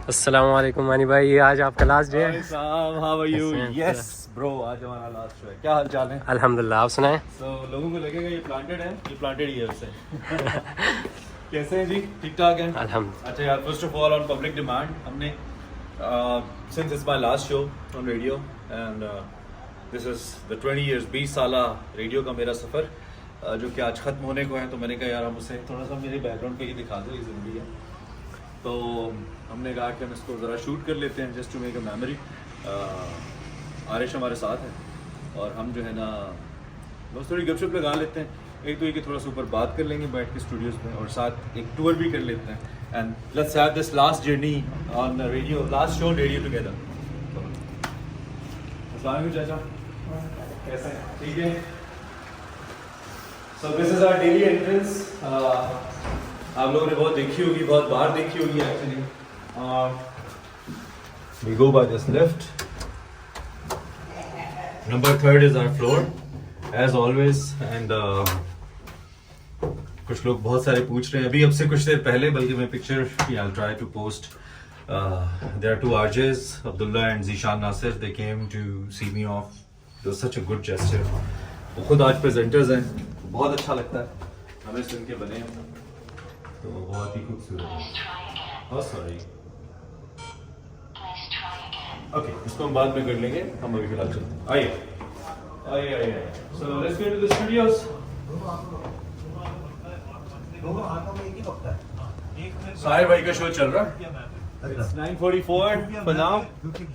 अस्सलाम वालेकुम मानी भाई, आज आपका लास्ट डे है। हाय साहब, how are you? Yes, yes bro, आज हमारा लास्ट शो है। क्या हाल चाल है? अल्हम्दुलिल्लाह, आप सुनाएं। लोगों को लगेगा ये प्लांटेड है, ये प्लांटेड ही है वैसे। कैसे हैं जी? ठीक ठाक हैं? अल्हम्दुलिल्लाह। अच्छा यार, first of all on public demand हमने since it's my last show on radio and this is the 20 years 20 साल रेडियो का मेरा सफ़र जो कि आज ख़त्म होने को है। तो मैंने कहा यार हम उसे थोड़ा सा मेरे बैकग्राउंड पे ही दिखा दो, ये ज़रूरी है। तो हमने कहा कि हम इसको ज़रा शूट कर लेते हैं just to make a memory. Arish हमारे साथ है और हम जो है ना बस थोड़ी गपशप लगा लेते हैं। एक तो ये कि थोड़ा सा ऊपर बात कर लेंगे बैठ के स्टूडियोज़ में, और साथ एक टूर भी कर लेते हैं। And let's have this last journey on radio, last show radio together. अस्सलाम वालेकुम चाचा, कैसे हैं? ठीक है। So this is our daily entrance. आप लोगों ने बहुत देखी होगी, बहुत बार देखी होगी actually. We go by this lift. Number 3 is our floor as always. And कुछ लोग बहुत सारे पूछ रहे हैं अभी, अब से कुछ देर पहले, बल्कि मैं picture I try to post. There are 2 RJs, Abdullah and Zeeshan Nasir. They came to see me off. It was such a good gesture. वो खुद आज प्रेजेंटर्स हैं, बहुत अच्छा लगता है हमें सुन के बने हैं, तो बहुत ही खूबसूरत है। oh, सॉरी, ओके, इसको हम बाद में कर लेंगे, हम अभी फिलहाल चलते हैं। आइए आइए आइए। So let's go to the studios. Sahir भाई का शो चल रहा है। It's 9:44 for now।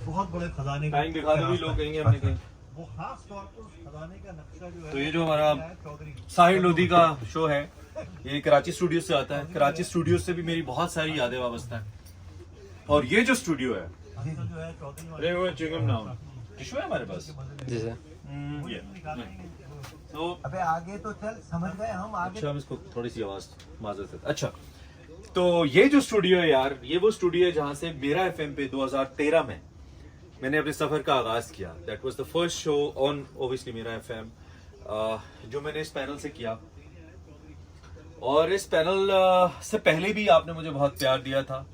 बहुत बड़े खजाने का टाइम दिखा दो भी, लोग कहेंगे हमने कहीं। वो खास तौर पर उस खजाने का नक्शा जो है, तो ये जो हमारा साहिर लोधी का शो है, ये कराची स्टूडियो से आता है। कराची स्टूडियो से भी मेरी बहुत सारी यादें वाबस्ता हैं। और ये जो स्टूडियो है, जो है चौधरी वाले अरे वो चिंगम नाम टिश्यू है हमारे पास। जी सर। ये तो अबे आगे तो चल, समझ गए हम आगे। अच्छा, हम इसको थोड़ी सी आवाज माजरत है। अच्छा, तो ये जो स्टूडियो है यार, ये वो स्टूडियो है जहां से मेरा FM पे 2013 में मैंने अपने सफर का आगाज किया। That was the first show on obviously मेरा FM, जो मैंने इस पैनल से किया। और इस पैनल से पहले भी आपने मुझे बहुत प्यार दिया था,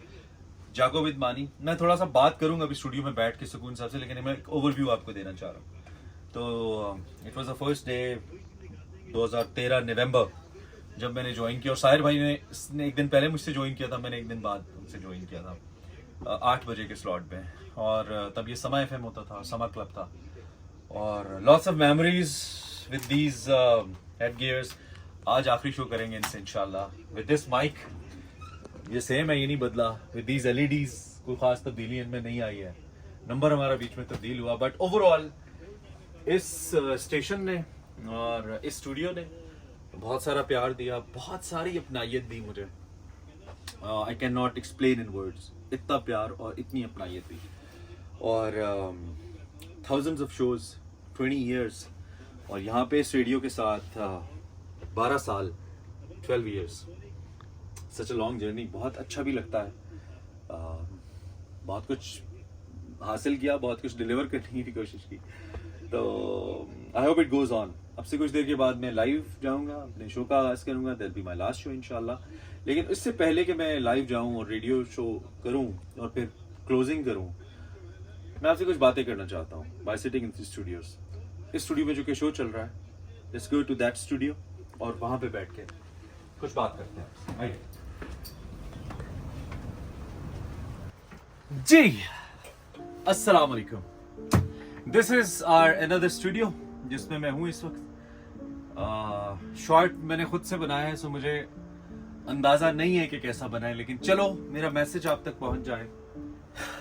जागो विद मानी। मैं थोड़ा सा बात करूंगा अभी स्टूडियो में बैठ के सुकून साहब से, लेकिन मैं एक ओवरव्यू आपको देना चाह रहा हूँ। तो it was the first day 2013 नवंबर जब मैंने ज्वाइन किया। और साहिर भाई ने एक दिन पहले मुझसे ज्वाइन किया था, मैंने एक दिन बाद उनसे ज्वाइन किया था 8 बजे के स्लॉट पे। और तब ये समा FM होता था, समा क्लब था। और lots of memories with these head gears. आज आखिरी शो करेंगे इनसे इंशाल्लाह विद दिस माइक। ये सेम है, ये नहीं बदला। विद दीज LEDs कोई खास तब्दीली इनमें नहीं आई है। नंबर हमारा बीच में तब्दील हुआ, बट ओवरऑल इस स्टेशन ने और इस स्टूडियो ने बहुत सारा प्यार दिया, बहुत सारी अपनायत दी मुझे। I can not explain in words, इतना प्यार और इतनी अपनायत दी। और थाउजेंड्स ऑफ शोज, 20 years, और यहाँ पे इस रेडियो के साथ 12 साल, 12 years, such a long journey. बहुत अच्छा भी लगता है। बहुत कुछ हासिल किया, बहुत कुछ डिलीवर करने की कोशिश की। तो I hope it goes on. अब से कुछ देर के बाद मैं लाइव जाऊंगा, अपने शो का आगाज करूंगा। That be my last show इंशाल्लाह। लेकिन इससे पहले कि मैं लाइव जाऊं और रेडियो शो करूं और फिर क्लोजिंग करूं, मैं आपसे कुछ बातें करना चाहता हूं by sitting in this studios. इस स्टूडियो में जो कि शो चल रहा है, let's go to that studio और वहां पे बैठ के कुछ बात करते हैं। आइए जी। अस्सलाम वालेकुम। This is our another studio जिसमें मैं हूँ इस वक्त। शॉर्ट मैंने खुद से बनाया है, सो मुझे अंदाजा नहीं है कि कैसा बना है, लेकिन चलो मेरा मैसेज आप तक पहुंच जाए।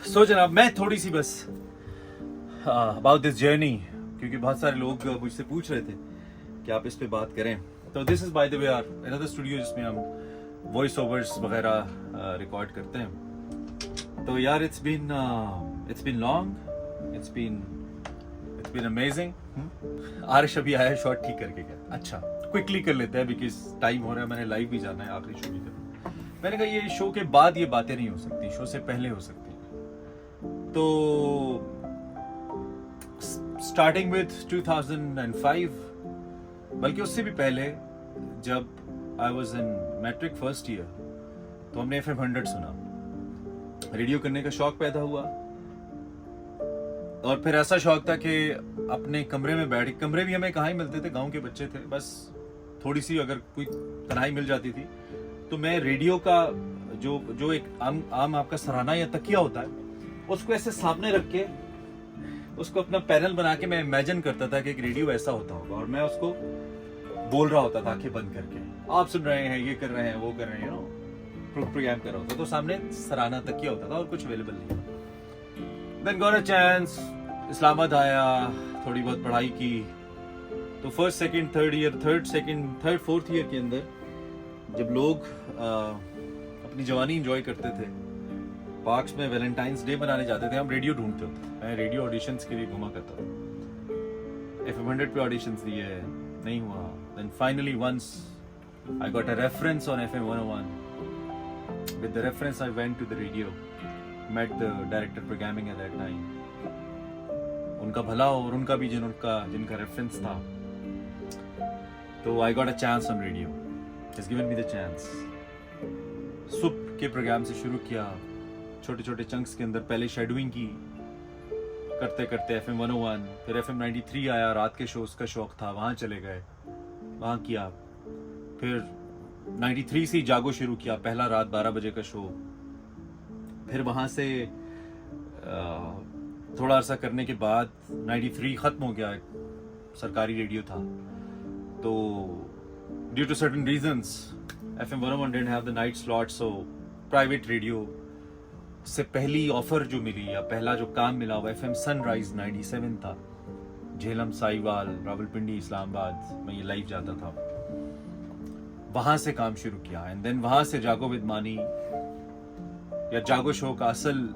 सो जनाब, मैं थोड़ी सी बस अबाउट दिस जर्नी, क्योंकि बहुत सारे लोग मुझसे पूछ रहे थे कि आप इस पे बात करें। तो this is by the way our another studio जिसमें हम वॉइस ओवर्स वगैरह रिकॉर्ड करते हैं। तो यार it's been long, it's been amazing. Arish अभी आया शॉट ठीक करके गया। अच्छा, क्विकली कर लेते हैं बिकॉज टाइम हो रहा है, मैंने लाइव भी जाना है, आखिरी शो भी करना है। मैंने कहा ये शो के बाद ये बातें नहीं हो सकती, शो से पहले हो सकती। तो स्टार्टिंग विद 2005, बल्कि उससे भी पहले, जब I was in matric first year, तो हमने FM 100 सुना। रेडियो करने का शौक पैदा हुआ, और फिर ऐसा शौक था कि अपने कमरे में बैठ, कमरे भी हमें कहाँ ही मिलते थे, गांव के बच्चे थे, बस थोड़ी सी अगर कोई तन्हाई मिल जाती थी तो मैं रेडियो का जो एक आम आपका सराहना या तकिया होता है, उसको ऐसे सामने रख के उसको अपना पैनल बना के मैं इमेजिन करता था कि एक रेडियो ऐसा होता होगा, और मैं उसको बोल रहा होता था आंखें बंद करके, आप सुन रहे हैं, ये कर रहे हैं, वो कर रहे हैं, प्रोग्राम कर रहा होता, तो सामने सराहना तकिया होता था और कुछ अवेलेबल नहीं। Then got a chance, Islamabad आया, थोड़ी बहुत पढ़ाई की, तो first second third year, third fourth year के अंदर जब लोग अपनी जवानी एंजॉय करते थे, पार्क्स में वैलेंटाइंस डे मनाने जाते थे, हम रेडियो ढूंढते होते, मैं रेडियो ऑडिशंस के लिए घुमा करता था, FM 100 पे ऑडिशंस दिए, नहीं हुआ। Then finally once I got a reference on FM 101, with the reference I went to the radio, met the director programming at that time. उनका भला हो और उनका भी जिनका रेफरेंस था, तो I got a chance on radio. It's given me the chance. सुबह के प्रोग्राम से शुरू किया, छोटे छोटे चंक्स के अंदर, पहले शेडोइंग की, करते करते FM 101, फिर FM 93 आया, रात के शोज का शौक था, वहाँ चले गए, वहाँ किया, फिर 93 से जागो शुरू किया, पहला रात 12 बजे का शो, फिर वहाँ से थोड़ा अरसा करने के बाद 93 ख़त्म हो गया, सरकारी रेडियो था, तो due to certain reasons FM 101 didn't have the night slot, so private radio से पहली ऑफर जो मिली या पहला जो काम मिला वो FM सनराइज 97 था, झेलम, साहिवाल, रावलपिंडी, इस्लामाबाद में ये लाइव जाता था, वहाँ से काम शुरू किया, एंड देन वहाँ से जागो विद मानी या जागो शो का असल,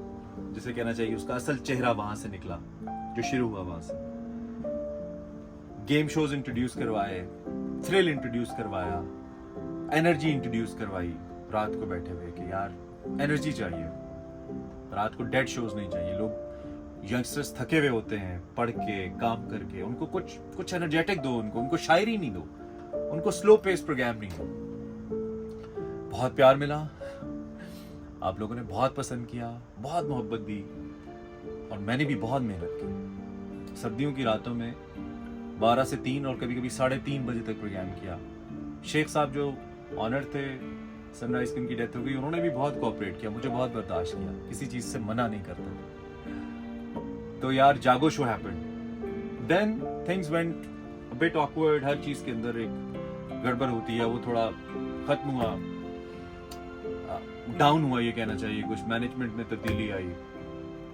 जिसे कहना चाहिए उसका असल चेहरा वहां से निकला, जो शुरू हुआ वहां से। गेम शोज इंट्रोड्यूस करवाए, थ्रिल इंट्रोड्यूस करवाया, एनर्जी इंट्रोड्यूस करवाई, रात को बैठे हुए कि यार एनर्जी चाहिए, रात को डेड शोज नहीं चाहिए, लोग यंगस्टर्स थके हुए होते हैं पढ़ के, काम करके, उनको कुछ एनर्जेटिक दो, उनको शायरी नहीं दो, उनको स्लो पेस प्रोग्राम नहीं दो। बहुत प्यार मिला, आप लोगों ने बहुत पसंद किया, बहुत मोहब्बत दी, और मैंने भी बहुत मेहनत की। सर्दियों की रातों में 12 से 3 और कभी कभी 3:30 बजे तक प्रोग्राम किया। शेख साहब जो ऑनर थे, सनराइज की उनकी डेथ हो गई, उन्होंने भी बहुत कोऑपरेट किया, मुझे बहुत बर्दाश्त किया, किसी चीज से मना नहीं करता। तो यार Jaago show happened, then things went a bit awkward, हर चीज के अंदर एक गड़बड़ होती है, वो थोड़ा खत्म हुआ, डाउन हुआ ये कहना चाहिए, कुछ मैनेजमेंट में तब्दीली आई,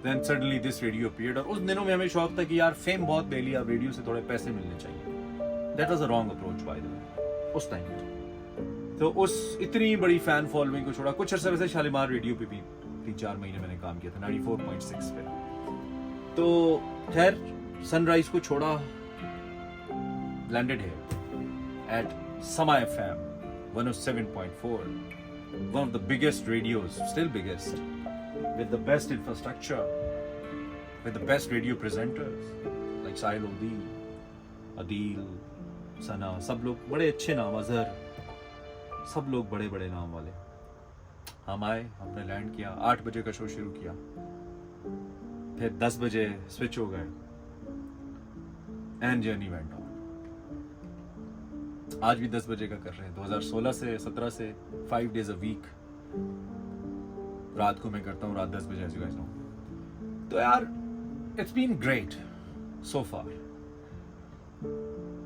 then suddenly this radio appeared, और उस दिनों में हमें शौक था कि यार फेम बहुत ले लिया, रेडियो से थोड़े पैसे मिलने चाहिए। That was a wrong approach by the वे उस टाइम। तो उस इतनी बड़ी फैन फॉलोइंग को छोड़ा, कुछ अर्से वैसे शालीमार रेडियो पे भी 3-4 महीने मैंने काम किया था, 94.6 पे। तो खैर सनराइज को छोड़ा, लैंडेड है एट समा FM 107.4, one of the biggest radios, still biggest, with the best infrastructure, with the best radio presenters like Sahil Odil, Adil, Sana, सब लोग बड़े अच्छे नाम, अजहर, सब लोग बड़े बड़े नाम वाले। हम आए, हमने लैंड किया, 8 बजे का शो शुरू किया, फिर 10 बजे स्विच हो गए, एंड जर्नी वेंट ऑन। आज भी 10 बजे का कर रहे हैं, 2016 से 17 से 5 days a week, रात को मैं करता हूँ, रात 10 बजे ऐसे करता हूँ। तो यार इट्स बीन ग्रेट सो फार,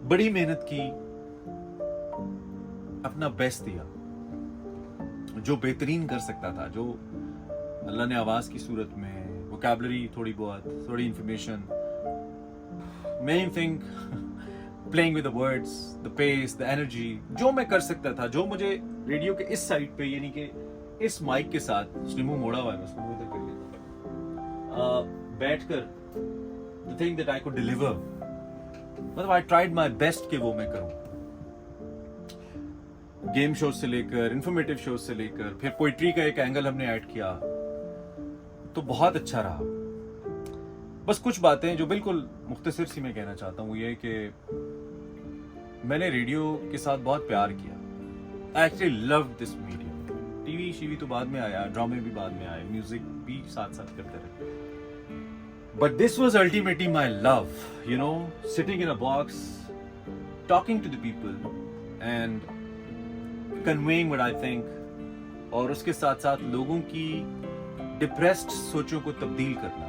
बड़ी मेहनत की, अपना बेस्ट दिया, जो बेहतरीन कर सकता था, जो अल्लाह ने आवाज की सूरत में, वोकैबुलरी थोड़ी बहुत, थोड़ी information, main thing playing with the words, the pace, the energy, जो मैं कर सकता था, जो मुझे रेडियो के इस साइड पे, यानी कि इस माइक के साथ, उसने मुंह मोड़ा हुआ है, उसको मुंह इधर कर लिया, बैठकर the thing that I could deliver, मतलब आई ट्राइड माय बेस्ट कि वो मैं करूं। गेम शो से लेकर, इंफॉर्मेटिव शो से लेकर, फिर पोइट्री का एक एंगल हमने ऐड किया, तो बहुत अच्छा रहा। बस कुछ बातें जो बिल्कुल मुख्तसर सी मैं कहना चाहता हूँ, ये कि मैंने रेडियो के साथ बहुत प्यार किया। I actually love this medium, TV शीवी तो बाद में आया, ड्रामे भी बाद में आए, म्यूजिक भी साथ साथ करते रहे. But this was ultimately my love, you know, sitting in a box, talking to the people and conveying what I think, और उसके साथ साथ लोगों की डिप्रेस्ड सोचों को तब्दील करना,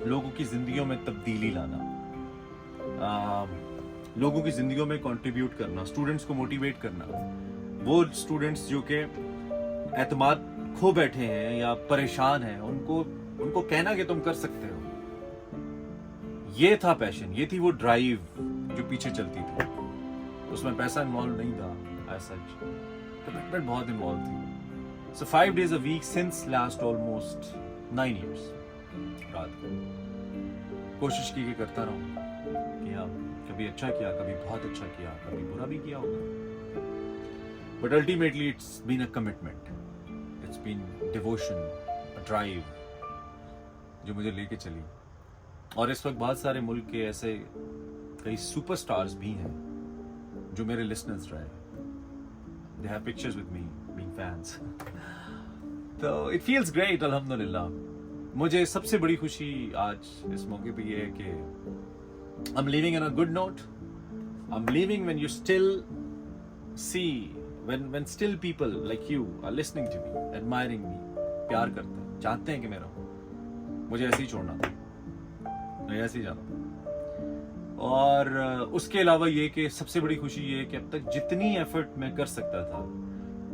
लोगों की जिंदगियों में तब्दीली लाना, लोगों की जिंदगियों में कंट्रीब्यूट करना, स्टूडेंट्स को मोटिवेट करना. वो स्टूडेंट्स जो कि एतमाद खो बैठे हैं या परेशान हैं, उनको कहना कि तुम कर सकते हो. ये था पैशन, ये थी वो ड्राइव जो पीछे चलती थी. उसमें पैसा इन्वॉल्व नहीं था एज सच, कमिटमेंट बहुत इन्वॉल्व थी. सो 5 days a week since last almost 9 years रात को कोशिश की कि करता रहूं, कि हाँ कभी अच्छा किया, कभी बहुत अच्छा किया, कभी बुरा भी किया होगा. But ultimately it's been a commitment, it's been devotion, a drive जो मुझे लेके चली. और इस वक्त बहुत सारे मुल्क के ऐसे कई सुपरस्टार्स भी हैं जो मेरे लिसनर्स रहे. They have pictures with me being fans. तो इट फील्स ग्रेट, अल्हम्दुलिल्लाह. मुझे सबसे बड़ी खुशी आज इस मौके पे ये है कि I am living in a good note. I am living when you still see, when still people like you are listening to me, admiring me, प्यार करते हैं, चाहते हैं कि मैं रहूं. मुझे ऐसे ही छोड़ना था, मैं ऐसे ही जाना था. और उसके अलावा ये कि सबसे बड़ी खुशी ये है कि अब तक जितनी एफर्ट मैं कर सकता था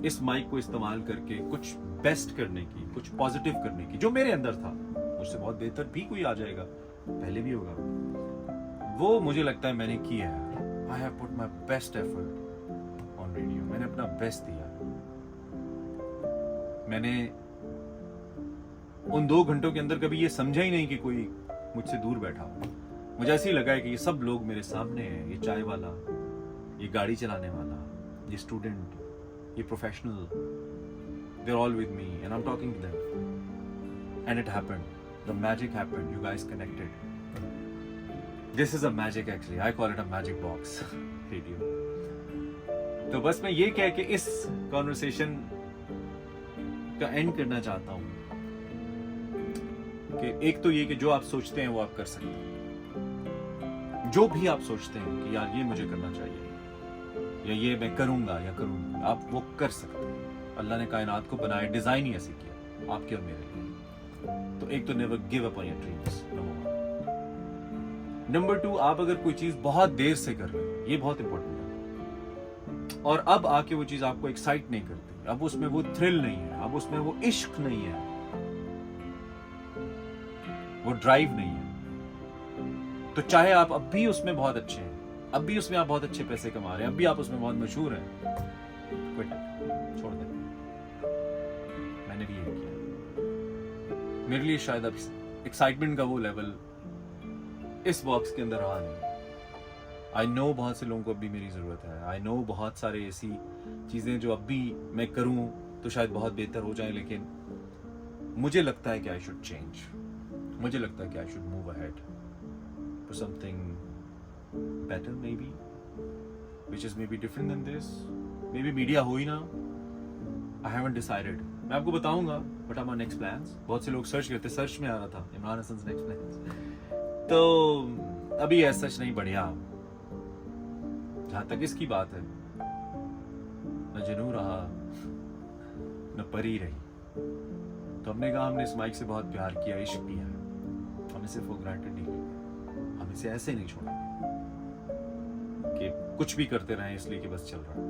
इस माइक को इस्तेमाल करके कुछ बेस्ट करने की, कुछ पॉजिटिव करने की, जो मेरे अंदर था, मुझसे बहुत बेहतर भी कोई आ जाएगा, पहले भी होगा, वो मुझे लगता है मैंने किया है. I have put my best effort on radio. मैंने अपना बेस्ट दिया. मैंने उन 2 घंटों के अंदर कभी ये समझा ही नहीं कि कोई मुझसे दूर बैठा हो. मुझे ऐसे ही लगा है कि ये सब लोग मेरे सामने हैं. ये चाय वाला, ये गाड़ी चलाने वाला, ये स्टूडेंट, ये professional, they are all with me and I am talking to them. And it happened, the magic happened, you guys connected. This is a magic, actually I call it a magic box radio. तो बस मैं ये कह के इस conversation का and करना चाहता हूं कि एक तो ये कि जो आप सोचते हैं वो आप कर सकते हैं. जो भी आप सोचते हैं कि यार ये मुझे करना चाहिए या ये मैं करूंगा या करूंगा, आप वो कर सकते हैं. अल्लाह ने कायनात को बनाया, डिजाइन ही ऐसे किया आपके और मेरे लिए. तो एक तो never give up on your dreams, number 1. Number 2, आप अगर कोई चीज बहुत देर से कर रहे हैं, ये बहुत इंपॉर्टेंट है, और अब आके वो चीज आपको एक्साइट नहीं करती, अब उसमें वो थ्रिल नहीं है, अब उसमें वो इश्क नहीं है, वो ड्राइव नहीं है, तो चाहे आप अब भी उसमें बहुत अच्छे हैं, अब भी उसमें आप बहुत अच्छे पैसे कमा रहे हैं, अब भी आप उसमें बहुत मशहूर हैं, क्विट, छोड़ दें. मैंने भी यही किया. मेरे लिए शायद अब एक्साइटमेंट का वो लेवल इस बॉक्स के अंदर रहा नहीं. आई नो बहुत से लोगों को अब भी मेरी जरूरत है. आई नो बहुत सारे ऐसी चीजें जो अब भी मैं करूं तो शायद बहुत बेहतर हो जाए, लेकिन मुझे लगता है कि आई शुड चेंज. मुझे लगता है कि I should move ahead for something better, maybe which is maybe different than this. Maybe media हो ही ना. I haven't decided. मैं आपको बताऊंगा but I'm on next plans. बहुत से लोग सर्च करते, सर्च में आ रहा था इमरान हसन नेक्स्ट प्लान्स. तो अभी ऐसा सच नहीं बढ़िया. जहां तक इसकी बात है, न जनू रहा न परी रही. तो हमने कहा हमने इस माइक से बहुत प्यार किया, इश्क किया, हमने सिर्फ वो ग्रांटेड नहीं लिया. हम इसे ऐसे नहीं छोड़ा कि कुछ भी करते रहें इसलिए कि बस चल रहा है.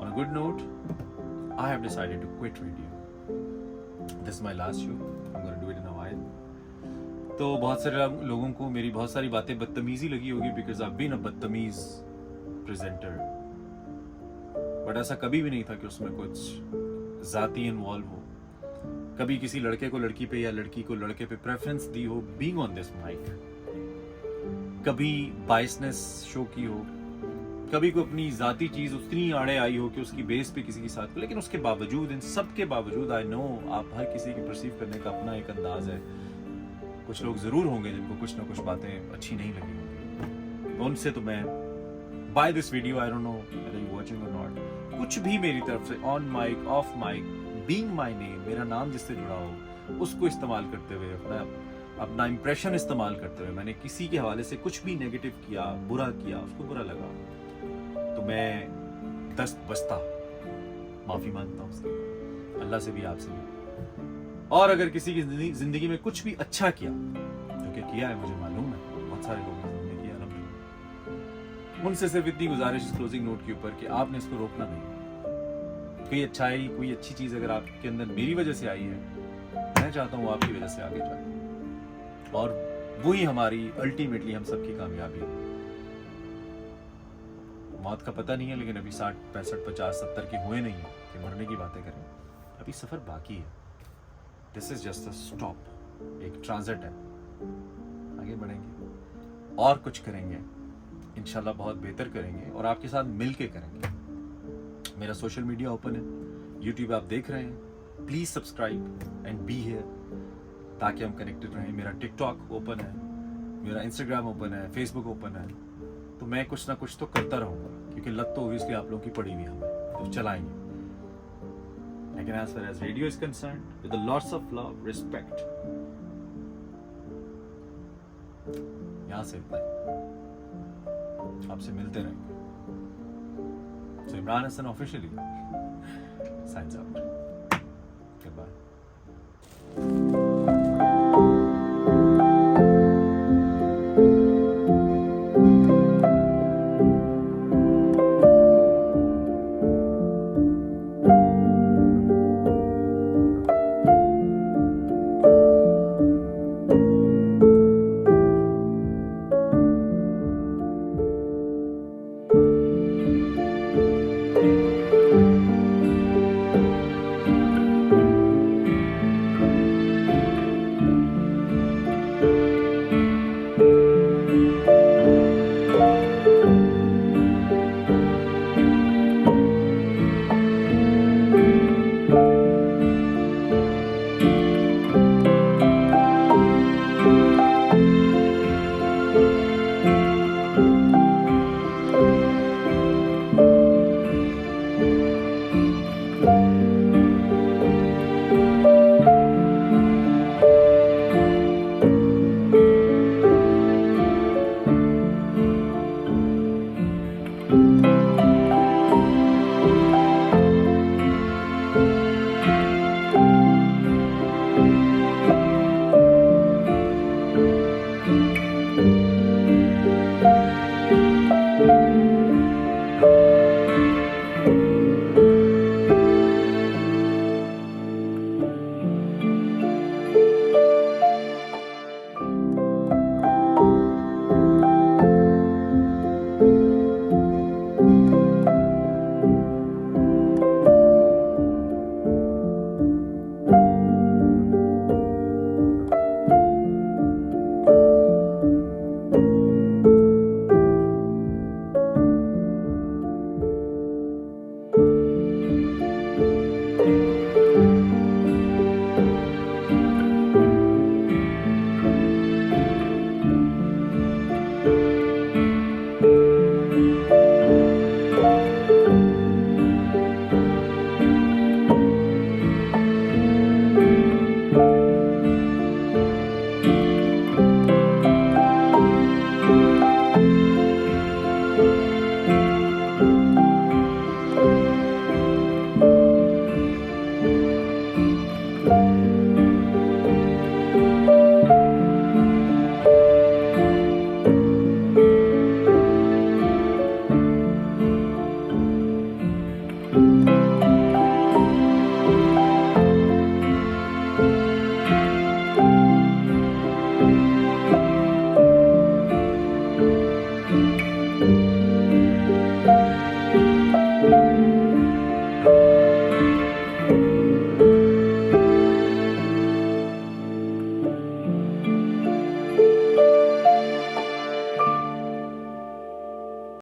On a good note, I have decided to quit radio. This is my last show. I'm going to do it in a while. तो बहुत सारे लोगों को मेरी बहुत सारी बातें बदतमीजी लगी होगी because I've been a बदतमीज प्रेजेंटर. बट ऐसा कभी भी नहीं था कि उसमें कुछ जाती इन्वॉल्व हो. कभी किसी लड़के को लड़की पे या लड़की को लड़के पे प्रेफरेंस दी हो बीइंग ऑन दिस माइक. कभी बायसनेस शो की हो, कभी को अपनी जाती चीज उतनी आड़े आई हो कि उसकी बेस पे किसी के साथ. लेकिन उसके बावजूद, इन सब के बावजूद, आई नो आप हर किसी की परसीव करने का अपना एक अंदाज है. कुछ लोग जरूर होंगे जिनको कुछ ना कुछ बातें अच्छी नहीं लगी होंगी. उनसे तो मैं by this video, I don't know whether you watching और नॉट, कुछ भी मेरी तरफ से on mic off mic being my name, मेरा नाम जिससे जुड़ा हो उसको इस्तेमाल करते हुए, अपना इंप्रेशन इस्तेमाल करते हुए मैंने किसी के हवाले से कुछ भी नेगेटिव किया, बुरा किया, उसको बुरा लगा, तो मैं दस्त बस्ता माफी मांगता हूँ उसकी, अल्लाह से भी, आपसे भी। और अगर किसी की जिंदगी में कुछ भी अच्छा किया, जो कि किया है, मुझे मालूम है बहुत सारे लोगों ने किया, अल्हम्दुलिल्लाह, उनसे सिर्फ इतनी गुजारिश इस क्लोजिंग नोट के ऊपर कि आपने इसको रोकना नहीं। कोई अच्छाई, कोई अच्छी चीज अगर आपके अंदर मेरी वजह से आई है, मैं चाहता हूँ आपकी वजह से आगे जाए, और वही हमारी अल्टीमेटली हम सबकी कामयाबी है। मौत का पता नहीं है, लेकिन अभी 60, 65, 50, 70 के हुए नहीं है कि मरने की बातें करें। अभी सफर बाकी है। This is just a stop, एक ट्रांजिट है। आगे बढ़ेंगे और कुछ करेंगे, इंशाल्लाह बहुत बेहतर करेंगे, और आपके साथ मिल के करेंगे। मेरा सोशल मीडिया ओपन है, यूट्यूब आप देख रहे हैं, please subscribe and be here, ताकि हम कनेक्टेड रहें। मेरा टिकटॉक ओपन है, मेरा इंस्टाग्राम ओपन है, फेसबुक ओपन है, तो मैं कुछ ना कुछ तो करता रहूंगा, क्योंकि लत तो ऑब्वियसली आप लोगों की पड़ी हुई हमें, तो चलाएंगे। लेकिन as far as radio is concerned, with lots of love, respect, यहाँ से इतना ही। आपसे मिलते रहेंगे। So Imran Hassan officially signs out.